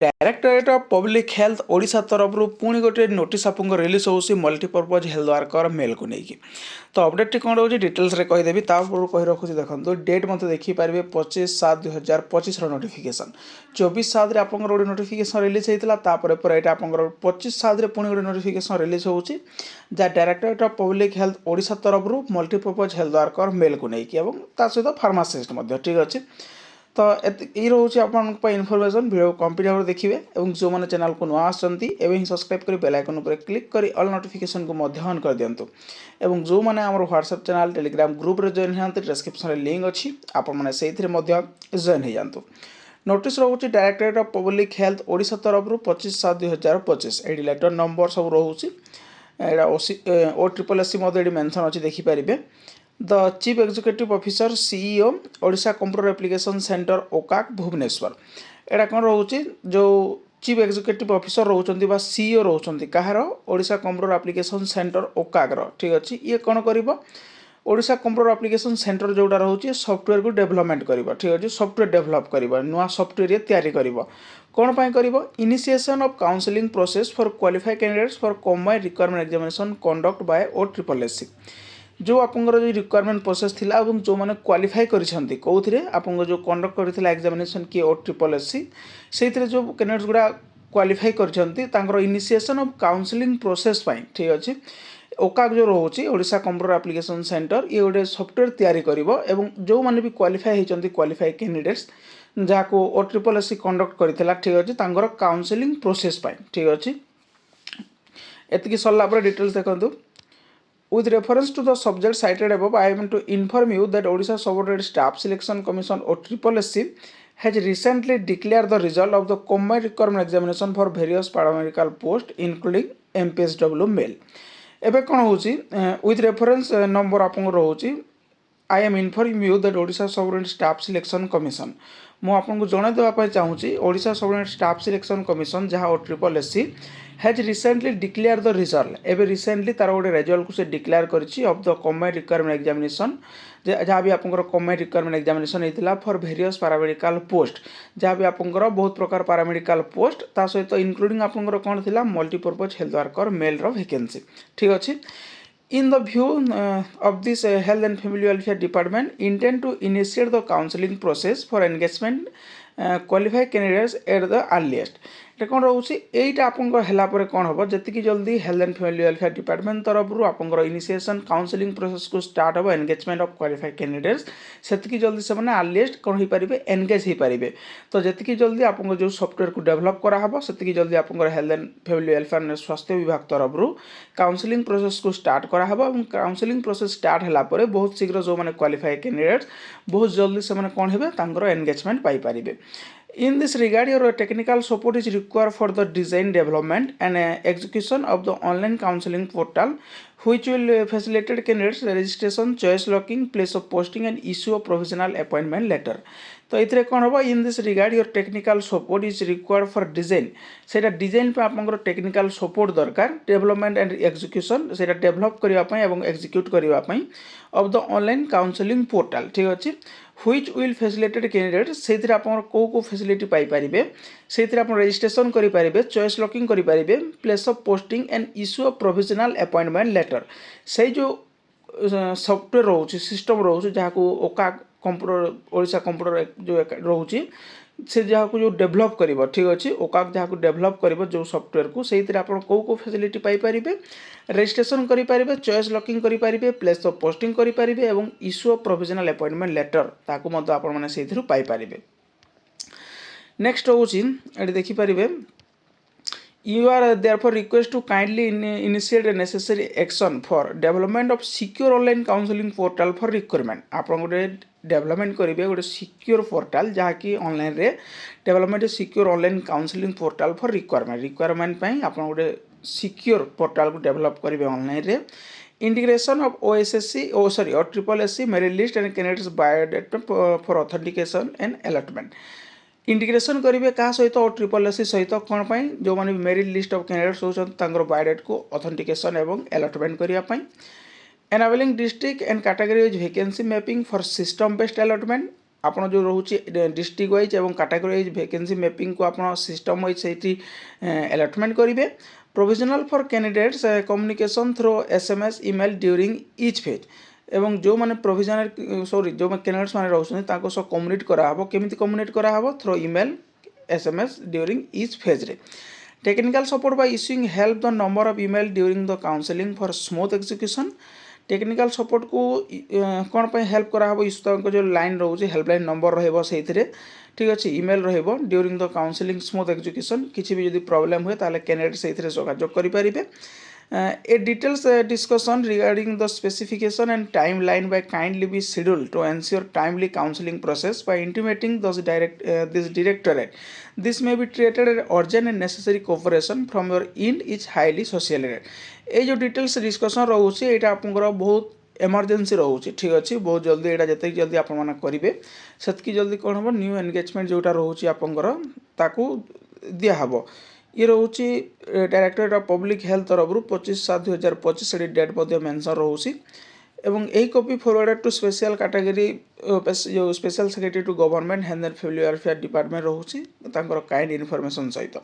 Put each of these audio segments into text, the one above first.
Directorate of public health Odisha तरफ पुणी गोटे नोटिस आप रिलीज हो मल्टीपर्पज हेल्थ वर्कर मेल को लेकिन तो अपडेट टी कौन रोचे डिटेल्स रे कहीदेवी कही रखुच्छी देखो डेट मत देखिपारे 25/7/2025 नोटिफिकेशन 24/7 आप गोटे नोटिफिकेशन रिलीज होता पर यहाँ आप 25/7 पुणी गोटे नोटिफिकेशन रिलीज हो directorate of public health Odisha तरफ मल्टीपर्पज हेल्थ वर्कर मेल को लेकिन सहित फार्मासिस्ट ठीक अच्छे तो ये रोचे आप इनफर्मेशन वीडियो कंप्लीट भाव देखिए और जो मैंने चैनल को नुआ आसती सब्सक्राइब कर बेल आइकन पर क्लिक कर ऑल नोटिफिकेशन को ऑन कर दिंतु और जो मैंने आम व्हाट्सएप चैनल टेलीग्राम ग्रुप रे जॉइन होते डिस्क्रिप्शन में लिंक अच्छी आपने जॉइन हो जातु नोटिस रोचे directorate of public health Odisha तरफ 25/7/2025 ये लेटर नंबर सब रोचे OSSC मेंशन अच्छी देखिपारे the chief executive officer CEO Odisha computer application centre OCAC Bhubaneswar एटा कौन रोचे जो चीफ एग्जीक्यूटिव ऑफिसर रोचंती बा सीईओ रोचंती कहार Odisha computer application centre OCAC ठीक अच्छे ये कौन करिवो ओडिशा कंप्यूटर एप्लिकेशन सेंटर जोटा रोचे सॉफ्टवेयर को डेवलपमेंट करिवो ठीक अच्छे सॉफ्टवेयर डेवलप करिवो नुआ सॉफ्टवेयर ये तैयारी करिवो कौन पाई करिवो initiation of counselling process for qualified candidates for combined requirement examination conduct by OSSC जो आपंकर जो रिक्वायरमेंट प्रोसेस थिला और जो मैंने क्वालिफाई करिसेंती कोउथिरे आपन जो कंडक्ट करथिला एग्जामिनेशन की OSSC सेइथिरे जो कैंडिडेट्स गुडा क्वालिफाई करिसेंती तांकर इनिशिएशन ऑफ काउंसलिंग प्रोसेस पाई ठीक अछि ओकाक जो रोचे ओडिशा कंप्यूटर एप्लिकेशन सेंटर ये गोटे सॉफ्टवेयर तैयारी करिवो एवं जो माने भी क्वालिफाई होइचंती क्वालिफाइड कैंडिडेट्स जाको OSSC कंडक्ट करिथिला ठीक अछि तांकर काउंसलिंग प्रोसेस पाई ठीक अछि एतिकी सरला पर डिटेल्स देखंतु With reference to the subject cited above, I am to inform you that Odisha Subordinate Staff Selection Commission OSSC has recently declared the result of the combined requirement examination for various paramedical posts, including MPSW male. ଏବେ କ'ଣ ହେଉଛି with reference number ଆପଣଙ୍କର ରହୁଛି I am informing you that Odisha Subordinate Staff Selection Commission ମୁଁ ଆପଣଙ୍କୁ ଜଣାଇ ଦେବା ପାଇଁ ଚାହୁଁଛି Odisha subordinate staff selection commission ଯାହା OSSC has recently declared the result ଏବେ रिसेंटली तार गोटे रेजल्ट को से डिक्लेयर करिछि of the combined requirement examination जहाँ भी आपंकर कम्बाइंड रिक्वायरमेंट एग्जामिनेशन होता फॉर वेरियस पैरामेडिकल पोस्ट जहाँ भी आपंकर बहुत प्रकार पैरामेडिकल पोस्ट ता सहित इंक्लूडिंग आपंकर कौन थिला मल्टीपर्पज हेल्थ वर्कर मेल रो वैकेंसी ठीक अच्छे In the view of this Health and Family Welfare Department intend to initiate the counseling process for engagement qualified candidates at the earliest. এটা କ'ଣ ରହୁଛି ଏଇଟା ଆପଣଙ୍କର ହେଲା ପରେ କ'ଣ ହେବ ଯେତିକି ଜଲ୍ଦି health and family welfare department ତରଫରୁ ଆପଣଙ୍କର ଇନିସିଏସନ୍ କାଉନସିଲିଂ ପ୍ରୋସେସକୁ ଷ୍ଟାର୍ଟ ହେବ ଏନଗେଜମେଣ୍ଟ ଅଫ୍ କ୍ୱାଲିଫାଇଡ୍ କ୍ୟାଣ୍ଡିଡେଟ୍ସ ସେତିକି ଜଲ୍ଦି ସେମାନେ ଆର୍ଲିଏଷ୍ଟ କ'ଣ ହୋଇପାରିବେ ଏନଗେଜ୍ ହୋଇପାରିବେ ତ ଯେତିକି ଜଲ୍ଦି ଆପଣଙ୍କର ଯେଉଁ ସଫ୍ଟୱେୟାରକୁ ଡେଭଲପ୍ କରାହେବ ସେତିକି ଜଲ୍ଦି ଆପଣଙ୍କର ହେଲ୍ଥ ଆଣ୍ଡ ଫ୍ୟାମିଲି ୱେଲଫେୟାର ସ୍ୱାସ୍ଥ୍ୟ ବିଭାଗ ତରଫରୁ କାଉନସିଲିଂ ପ୍ରୋସେସକୁ ଷ୍ଟାର୍ଟ କରାହେବ ଏବଂ କାଉନସିଲିଂ ପ୍ରୋସେସ ଷ୍ଟାର୍ଟ ହେଲା ପରେ ବହୁତ ଶୀଘ୍ର ଯେଉଁମାନେ କ୍ୱାଲିଫାଇଡ୍ କ୍ୟାଣ୍ଡିଡେଟ୍ସ ବହୁତ ଜଲ୍ଦି ସେମାନେ କ'ଣ ହେବେ ତାଙ୍କର ଏନଗେଜମେଣ୍ଟ ପାଇପାରିବେ In this regard, your technical support is required for the design, development and execution of the online counseling portal, which will facilitate candidates registration, choice locking, place of posting and issue of provisional appointment letter. तो ये कौन हम in this regard your technical support is required for design से design पे आपंकर technical support दरकार development and execution से develop करने और एक्जिक्यूट करने of the online counselling portal ठीक अच्छे which will facilitate candidate से को फैसिलिटी पाइपर से रजिस्ट्रेशन करेंगे चॉइस लॉकिंग करेंगे place of posting and issue of provisional appointment letter से जो सॉफ्टवेयर रोचे सिस्टम रोचे जहाँ को ओका कंप्यूटर ओडिशा कंप्यूटर जो रोचे से जहाँ को जो डेभलप कर ठीक अच्छे ओकाक जहाँ को डेभलप कर जो सॉफ्टवेयर को से को फैसिलिटी पाइपर रजिस्ट्रेशन करेंगे चॉइस लॉकिंग करेंगे प्लेस ऑफ पोस्टिंग करेंगे और issue of provisional appointment letter ताकू आपने पाइपर नेक्स्ट हूँ ये देखिपारे You are therefore request to kindly initiate a necessary action for development of secure online counseling portal for requirement. आप गोटे development करेंगे गोटे सिक्योर पोर्टाल जहाँकि ऑनलाइन रे development secure online counselling portal for requirement आप गोटे सिक्योर पोर्टाल को develop करेंगे ऑनलाइन रे integration of OSSC merit list and candidates biodata for authentication and allotment integration करेंगे क्या सहित OSSC सहित कौन पाई जो मैंने मेरिट लिस्ट ऑफ कैंडिडेट्स होती बायोडाटा को ऑथेंटिकेशन एवं अलॉटमेंट करने enabling district and category wise vacancy mapping for system based allotment ଆପଣ जो रोचे डिस्ट्रिक्ट वाइज और कैटेगरी वाइज वैकेंसी मैपिंग को आप सिस्टम वाइज से अलॉटमेंट करेंगे। Provisional for candidates communication through SMS email during each phase एवं जो मैंने प्रोविजनल सॉरी जो कैंडिडेट्स मैंने रोचे सह कम्युनिकेट कराहब केमिति कम्युनिकेट कराहब through email SMS during each phase रे। Technical support by issuing help the number of email during the counselling for smooth execution. Technical support को कौन पे हेल्प कराहब इश्यू जो लाइन रोचे हेल्पलाइन नंबर रहिबो सेइथिरे ठीक अच्छे ईमेल रहिबो during the counselling smooth execution किसी भी जदि प्रॉब्लम हुए ताले कैंडिडेट सेइथिरे जोगाजोग करि परिबे। A details discussion regarding the specification and timeline by kindly be scheduled to ensure timely counseling process by intimating this directorate. This may be treated as urgent and necessary cooperation from your end is highly socialized. ये जो details discussion रोचे यहाँ आपंकर बहुत emergency रोचे ठीक अच्छे बहुत जल्दी यहाँ जिते जल्दी आपण करेंगे से जल्दी कौन हम न्यू एनगेजमेंट जोटा रोचे आपंकर ताकू दिहब। ये रोचे डायरेक्टरेट ऑफ पब्लिक हेल्थ तरफ 25/7/2025 से डेट मेंशन रोचे एवं यही copy forwarded to special category जो special secretary to government health and family welfare department रोचे काइंड इनफॉरमेशन सहित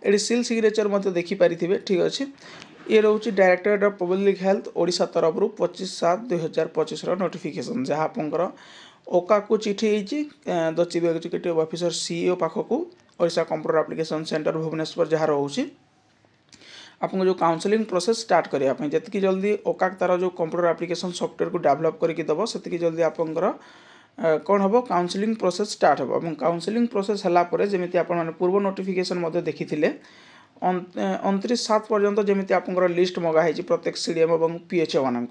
ये सील सिग्नेचर मत देखिपारे ठीक अच्छे। ये रोचे directorate of public health Odisha तरफ 25/7/2025 नोटिफिकेशन जहाँ आपंकर ओका को चिठी the chief executive officer CEO पाखक Odisha computer application centre Bhubaneswar जहाँ रोचे आपको जो काउंसलिंग प्रोसेस स्टार्ट करने जितकी जल्दी ओकाक तार जो कंप्यूटर एप्लिकेशन सॉफ्टवेयर को डेवलप करके दब से जल्दी आपंकर कौन हम काउंसलिंग प्रोसेस स्टार्ट हम काउंसलिंग प्रोसेस है जमी आप पूर्व नोटिफिकेशन देखी 29/7 पर्यंत जमी आपंकर लिस्ट मगाही प्रत्येक सीडीएम और पीएचओ मान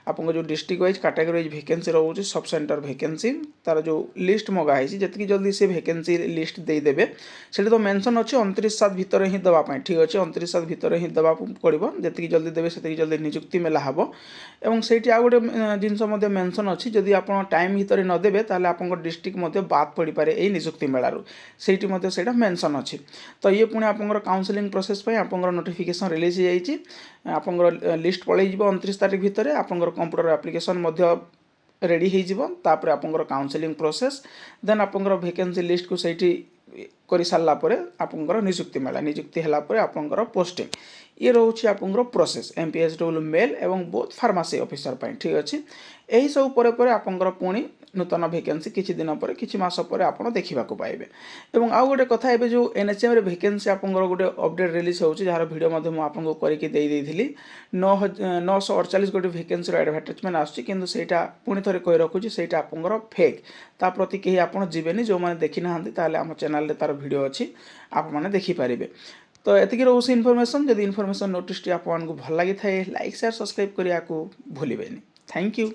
आपको जो district wise category wise vacancy रोचे सब सेंटर वैकेंसी तार जो लिस्ट मगाही जी जल्दी से वैकेंसी लिस्ट देदेवे से तो मेंशन अच्छे 29/7 भितर ही दवाई ठीक अच्छे 29/7 भितर ही दवा पड़ो जी जल्दी देवे से जल्दी निजुक्ति मेला हम और से गोटे जिनस मेंशन अच्छी जदि आप टाइम भितर नदेवे ताल आप डिस्ट्रिक्ट बाद पड़ पारे यही निजुक्ति मेलारू से मेंशन अच्छी। तो ये पुणी आप काउंसलिंग प्रोसेस आप नोटिफिकेशन रिलीज आप लिस्ट पलैज 29 तारीख भितर आप कंप्यूटर एप्लिकेशन रेडी होपर आप काउंसलिंग प्रोसेस देन आप वैकेंसी लिस्ट को सही कर सारापर आपंकर निजुक्ति मेला निजुक्ति है आपंकर पोस्टिंग ये रोचे आपंकर प्रोसेस एमपीएसडब्ल्यू मेल एवं बोथ फार्मासी ऑफिसर ठीक अच्छे। यही सब पर आपंकर पुणी नूतन वैकेंसी किछि दिन पर किछि मास पर आप देखा पाइबे। एवं आउ गोटे कथा एबे जो एनएचएम रे वैकेंसी आपंकर गोटे अपडेट रिलीज होछि जार वीडियो मध्ये मु आपंको करके देई देइथिली 948 गोटे वैकेंसी एडवर्टाइजमेंट आछि किंतु सेटा पुणी थरे कहि रखुछि सेटा आपंकर फेक ता प्रति केही आपण जीवेनी जो माने देखि नाहंती ताले हम चैनल रे तार वीडियो अछि आप माने देखि पारिबे। तो एतिकी रोसे इनफॉरमेशन जदि इनफॉरमेशन नोटिस टी आपको भल लगी थाए लाइक शेयर सब्सक्राइब करिया को भूलिबेनी। Thank you.